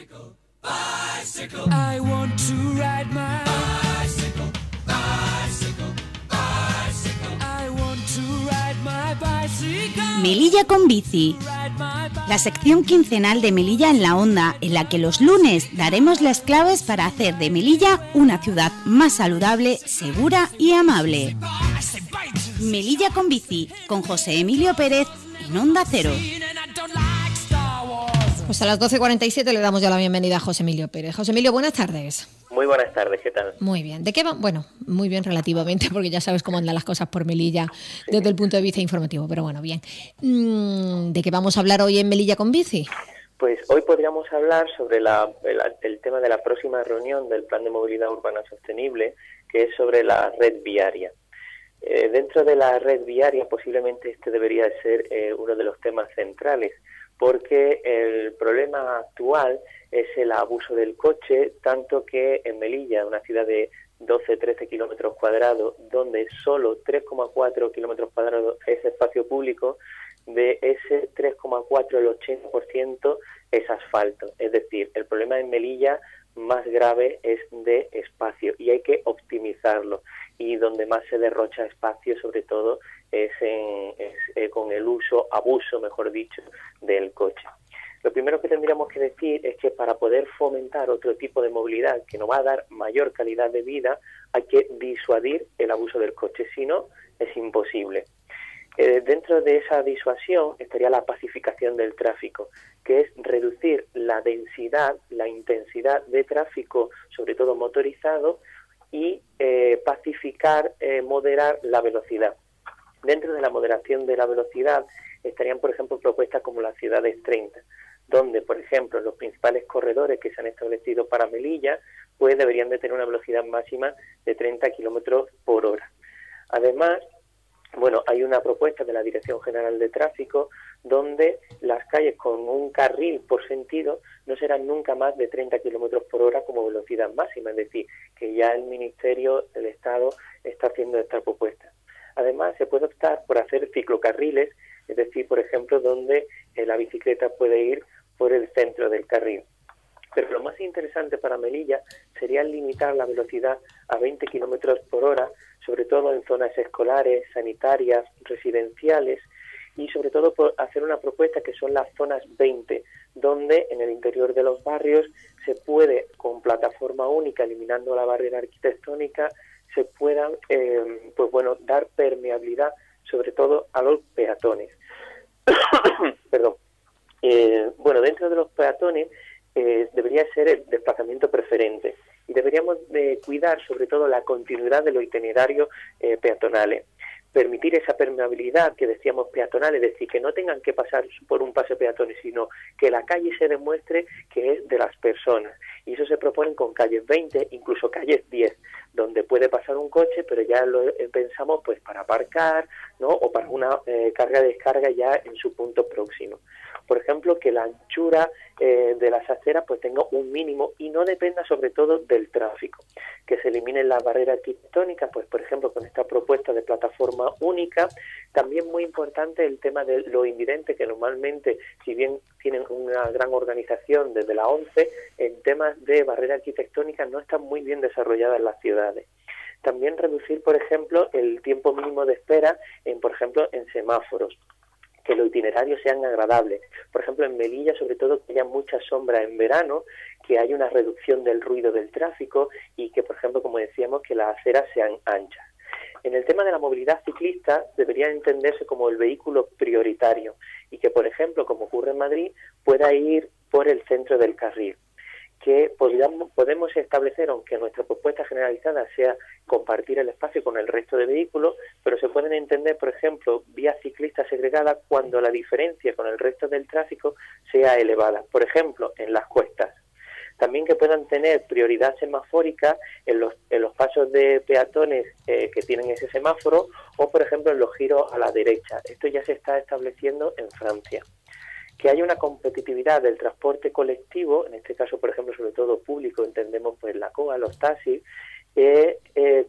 I want to ride my bicycle, bicycle, bicycle. I want to ride my bicycle. Melilla con bici, la sección quincenal de Melilla en la Onda, en la que los lunes daremos las claves para hacer de Melilla una ciudad más saludable, segura y amable. Melilla con bici, con José Emilio Pérez en Onda Cero. Pues a las 12:47 le damos ya la bienvenida a José Emilio Pérez. José Emilio, buenas tardes. Muy buenas tardes, ¿qué tal? Muy bien. ¿De qué va? Bueno, muy bien relativamente, porque ya sabes cómo andan las cosas por Melilla desde el punto de vista informativo, pero bueno, bien. ¿De qué vamos a hablar hoy en Melilla con bici? Pues hoy podríamos hablar sobre el tema de la próxima reunión del Plan de Movilidad Urbana Sostenible, que es sobre la red viaria. Dentro de la red viaria posiblemente este debería de ser uno de los temas centrales, porque el problema actual es el abuso del coche, tanto que en Melilla, una ciudad de 12-13 kilómetros cuadrados, donde solo 3,4 kilómetros cuadrados es espacio público, de ese 3,4 el 80% es asfalto. Es decir, el problema en Melilla más grave es de espacio y hay que optimizarlo. Y donde más se derrocha espacio, sobre todo, es con el abuso, mejor dicho, del coche. Lo primero que tendríamos que decir es que para poder fomentar otro tipo de movilidad que nos va a dar mayor calidad de vida, hay que disuadir el abuso del coche, si no, es imposible. Dentro de esa disuasión estaría la pacificación del tráfico, que es reducir la densidad, la intensidad de tráfico, sobre todo motorizado, y pacificar, moderar la velocidad. Dentro de la moderación de la velocidad estarían, por ejemplo, propuestas como las ciudades 30, donde, por ejemplo, los principales corredores que se han establecido para Melilla, pues deberían de tener una velocidad máxima de 30 kilómetros por hora. Además, bueno, hay una propuesta de la Dirección General de Tráfico donde las calles con un carril por sentido no serán nunca más de 30 kilómetros por hora como velocidad máxima, es decir, que ya el Ministerio del Estado está haciendo esta propuesta. Además, se puede optar por hacer ciclocarriles, es decir, por ejemplo, donde la bicicleta puede ir por el centro del carril. Pero lo más interesante para Melilla sería limitar la velocidad a 20 kilómetros por hora, sobre todo en zonas escolares, sanitarias, residenciales, y sobre todo por hacer una propuesta que son las zonas 20, donde en el interior de los barrios se puede, con plataforma única, eliminando la barrera arquitectónica, se puedan dar permeabilidad, sobre todo a los peatones. Perdón. Dentro de los peatones debería ser el desplazamiento preferente y deberíamos de cuidar sobre todo la continuidad de los itinerarios peatonales, permitir esa permeabilidad que decíamos peatonal, es decir, que no tengan que pasar por un paso peatones, sino que la calle se demuestre que es de las personas, y eso se propone con calles 20, incluso calles 10, donde puede pasar un coche, pero ya lo pensamos pues para aparcar, ¿no? O para una carga-descarga ya en su punto próximo. Por ejemplo, que la anchura de las aceras pues tenga un mínimo y no dependa sobre todo del tráfico. Que se eliminen las barreras arquitectónicas, pues por ejemplo con esta propuesta de plataforma única. También muy importante el tema de los invidentes, que normalmente, si bien tienen una gran organización desde la ONCE, en temas de barrera arquitectónica no están muy bien desarrolladas en las ciudades. También reducir, por ejemplo, el tiempo mínimo de espera por ejemplo, en semáforos. Que los itinerarios sean agradables. Por ejemplo, en Melilla, sobre todo, que haya mucha sombra en verano, que haya una reducción del ruido del tráfico y que, por ejemplo, como decíamos, que las aceras sean anchas. En el tema de la movilidad ciclista, debería entenderse como el vehículo prioritario y que, por ejemplo, como ocurre en Madrid, pueda ir por el centro del carril. Que podemos establecer, aunque nuestra propuesta generalizada sea compartir el espacio con el resto de vehículos, pero se pueden entender, por ejemplo, vías ciclistas segregadas cuando la diferencia con el resto del tráfico sea elevada, por ejemplo, en las cuestas. También que puedan tener prioridad semafórica en los pasos de peatones que tienen ese semáforo o, por ejemplo, en los giros a la derecha. Esto ya se está estableciendo en Francia. Que haya una competitividad del transporte colectivo, en este caso, por ejemplo, sobre todo público, entendemos pues la COA, los taxis,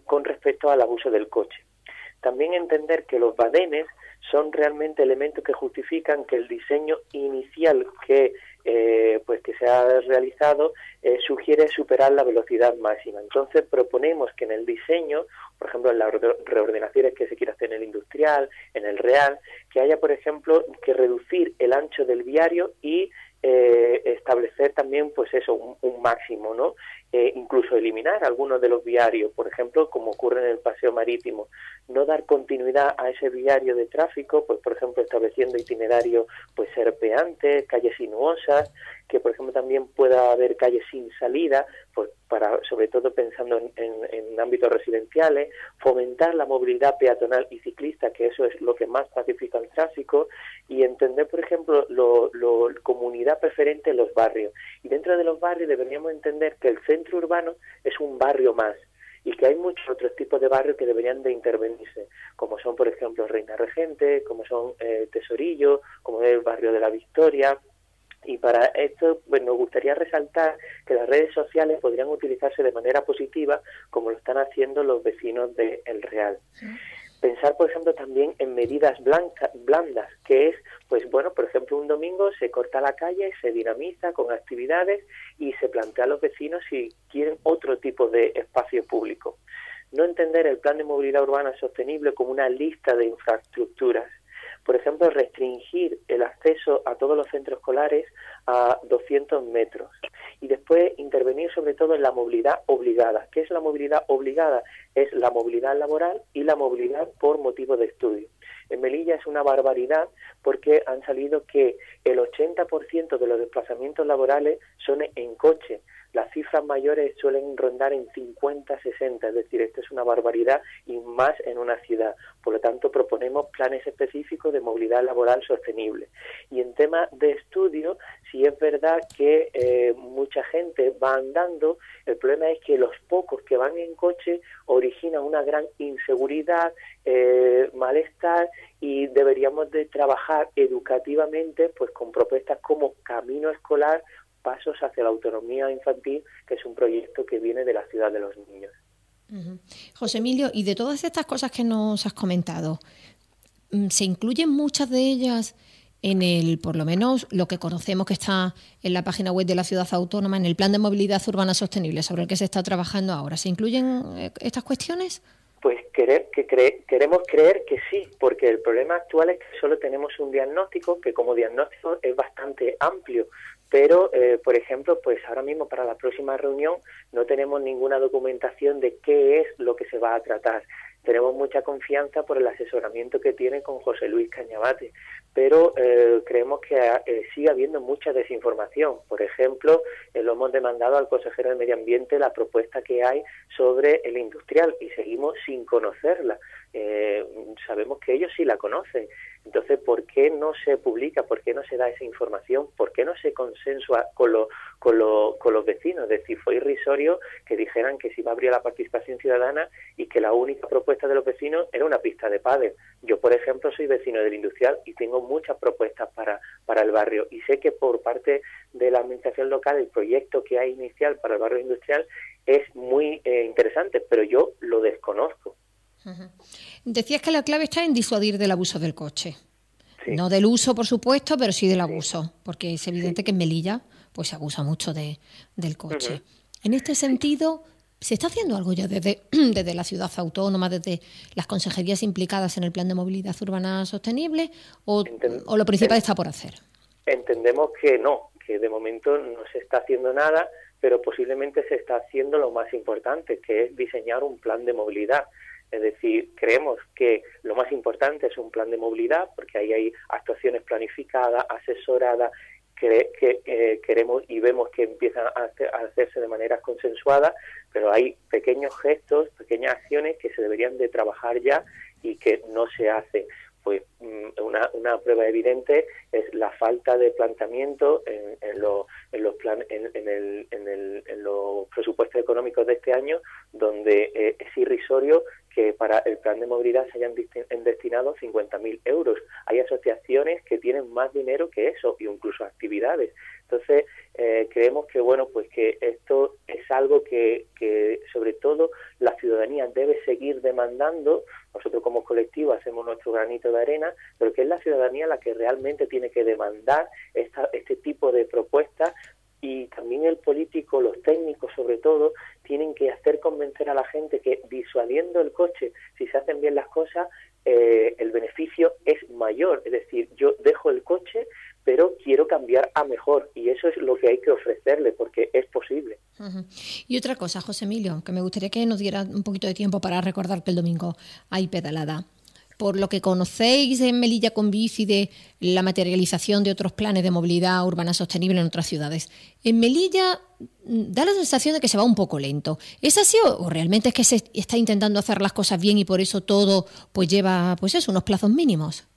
con respecto al abuso del coche. También entender que los badenes son realmente elementos que justifican que el diseño inicial que pues que se ha realizado sugiere superar la velocidad máxima. Entonces proponemos que en el diseño, por ejemplo en las reordenaciones que se quiere hacer en el industrial, en el real, que haya por ejemplo que reducir el ancho del viario y establecer también pues eso, un máximo, ¿no? Incluso eliminar algunos de los viarios, por ejemplo, como ocurre en el paseo marítimo, no dar continuidad a ese viario de tráfico, pues por ejemplo estableciendo itinerarios pues serpeantes, calles sinuosas, que por ejemplo también pueda haber calles sin salida, pues para sobre todo pensando en ámbitos residenciales, fomentar la movilidad peatonal y ciclista, que eso es lo que más pacifica el tráfico, y entender por ejemplo comunidad preferente en los barrios. Y dentro de los barrios deberíamos entender que el centro urbano es un barrio más, y que hay muchos otros tipos de barrios que deberían de intervenirse, como son por ejemplo Reina Regente, como son Tesorillo, como es el barrio de la Victoria. Y para esto pues, nos gustaría resaltar que las redes sociales podrían utilizarse de manera positiva, como lo están haciendo los vecinos de El Real. Sí. Pensar, por ejemplo, también en medidas blandas, que es, pues bueno, por ejemplo, un domingo se corta la calle, se dinamiza con actividades y se plantea a los vecinos si quieren otro tipo de espacio público. No entender el plan de movilidad urbana sostenible como una lista de infraestructuras. Por ejemplo, restringir el acceso a todos los centros escolares a 200 metros. Y después intervenir sobre todo en la movilidad obligada. ¿Qué es la movilidad obligada? Es la movilidad laboral y la movilidad por motivo de estudio. En Melilla es una barbaridad porque han salido que el 80% de los desplazamientos laborales son en coche. Las cifras mayores suelen rondar en 50, 60, es decir, esto es una barbaridad y más en una ciudad. Por lo tanto, proponemos planes específicos de movilidad laboral sostenible. Y en temas de estudio, sí es verdad que mucha gente va andando, el problema es que los pocos que van en coche originan una gran inseguridad, malestar, y deberíamos de trabajar educativamente pues con propuestas como Camino Escolar, Pasos hacia la autonomía infantil, que es un proyecto que viene de la ciudad de los niños. José Emilio, y de todas estas cosas que nos has comentado, ¿se incluyen muchas de ellas en el, por lo menos, lo que conocemos que está en la página web de la ciudad autónoma, en el Plan de Movilidad Urbana Sostenible, sobre el que se está trabajando ahora? ¿Se incluyen estas cuestiones? Pues queremos creer que sí, porque el problema actual es que solo tenemos un diagnóstico, que como diagnóstico es bastante amplio, pero, por ejemplo, pues ahora mismo para la próxima reunión no tenemos ninguna documentación de qué es lo que se va a tratar. Tenemos mucha confianza por el asesoramiento que tiene con José Luis Cañabate, pero creemos que sigue habiendo mucha desinformación. Por ejemplo, lo hemos demandado al consejero de Medio Ambiente la propuesta que hay sobre el industrial y seguimos sin conocerla. Sabemos que ellos sí la conocen. Entonces, ¿por qué no se publica? ¿Por qué no se da esa información? ¿Por qué no se consensua con los vecinos? Es decir, fue irrisorio que dijeran que se iba a abrir la participación ciudadana y que la única propuesta de los vecinos era una pista de pádel. Yo, por ejemplo, soy vecino del industrial y tengo muchas propuestas para el barrio. Y sé que por parte de la administración local el proyecto que hay inicial para el barrio industrial es muy interesante, pero yo lo desconozco. Decías que la clave está en disuadir del abuso del coche. Sí. No del uso, por supuesto, pero sí del abuso, porque es evidente que en Melilla pues se abusa mucho del coche. En este sentido, ¿se está haciendo algo ya desde la ciudad autónoma, desde las consejerías implicadas en el Plan de Movilidad Urbana Sostenible, o lo principal está por hacer? Entendemos que no, que de momento no se está haciendo nada, pero posiblemente se está haciendo lo más importante, que es diseñar un plan de movilidad. Es decir, creemos que lo más importante es un plan de movilidad, porque ahí hay actuaciones planificadas, asesoradas, que queremos y vemos que empiezan a hacerse de manera consensuada, pero hay pequeños gestos, pequeñas acciones que se deberían de trabajar ya y que no se hacen. Pues una prueba evidente es la falta de planteamiento en los presupuestos económicos de este año, donde es irrisorio que para el plan de movilidad se hayan destinado 50.000 euros. Hay asociaciones que tienen más dinero que eso, y incluso actividades. Entonces, creemos que, bueno, pues que esto es algo que sobre todo la ciudadanía debe seguir demandando. Nosotros como colectivo hacemos nuestro granito de arena, pero que es la ciudadanía la que realmente tiene que demandar este tipo de propuestas, y también el político, los técnicos sobre todo, tienen que hacer convencer a la gente que disuadiendo el coche, si se hacen bien las cosas, el beneficio es mayor. Es decir, yo dejo el coche, pero quiero cambiar a mejor, y eso es lo que hay que ofrecerle, porque es posible. Uh-huh. Y otra cosa, José Emilio, que me gustaría que nos diera un poquito de tiempo para recordar que el domingo hay pedalada. Por lo que conocéis en Melilla con Bici de la materialización de otros planes de movilidad urbana sostenible en otras ciudades, en Melilla da la sensación de que se va un poco lento. ¿Es así o realmente es que se está intentando hacer las cosas bien y por eso todo pues lleva unos plazos mínimos?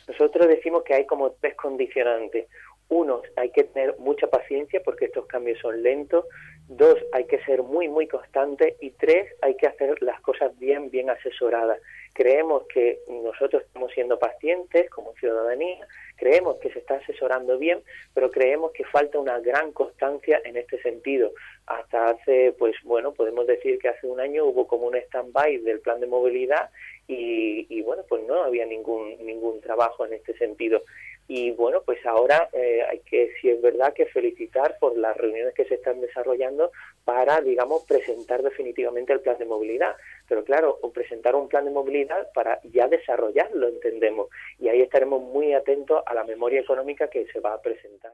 Nosotros decimos que hay como 3 condicionantes. 1, hay que tener mucha paciencia porque estos cambios son lentos. 2, hay que ser muy, muy constante. Y 3, hay que hacer las cosas bien, bien asesoradas. Creemos que nosotros estamos siendo pacientes como ciudadanía, creemos que se está asesorando bien, pero creemos que falta una gran constancia en este sentido. Hasta hace, pues bueno, podemos decir que hace un año hubo como un stand-by del plan de movilidad y bueno, pues no había ningún trabajo en este sentido. Y bueno, pues ahora hay que, si es verdad, que felicitar por las reuniones que se están desarrollando para, digamos, presentar definitivamente el plan de movilidad. Pero claro, presentar un plan de movilidad para ya desarrollarlo, entendemos. Y ahí estaremos muy atentos a la memoria económica que se va a presentar.